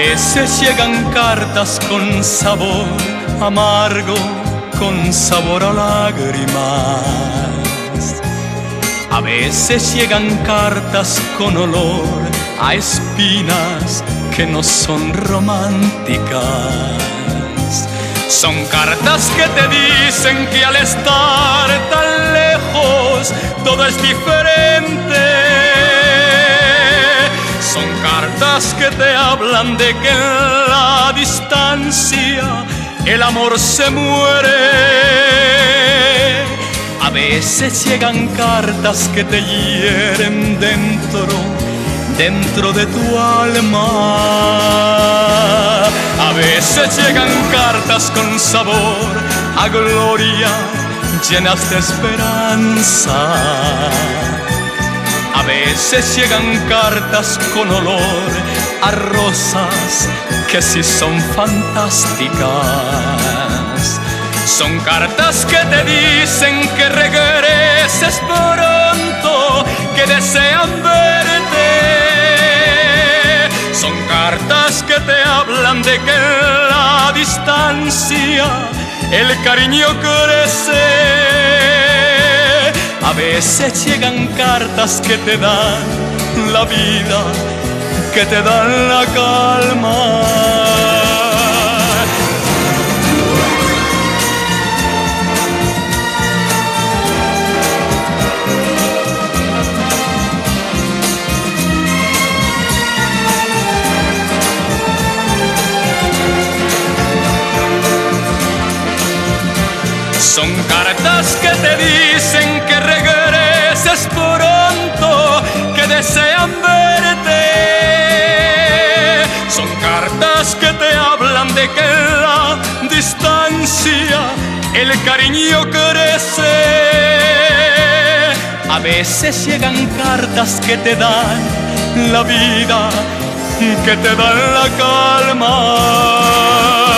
veces llegan cartas con sabor amargo, con sabor a lágrimas. A veces llegan cartas con olor a espinas que no son románticas. Son cartas que te dicen que al estar tan lejos todo es diferente. Son cartas que te hablan de que en la distancia el amor se muere. A veces llegan cartas que te hieren dentro de tu alma. A veces llegan cartas con sabor a gloria, llenas de esperanza. A veces llegan cartas con olor a rosas que sí son fantásticas. Son cartas que te dicen que regreses pronto, que desean verte. Son cartas que te hablan de que en la distancia el cariño crece. A veces llegan cartas que te dan la vida, que te dan la calma. Son cartas que te dicen que regreses pronto, que desean verte. Son cartas que te hablan de que en la distancia el cariño crece. A veces llegan cartas que te dan la vida, que te dan la calma.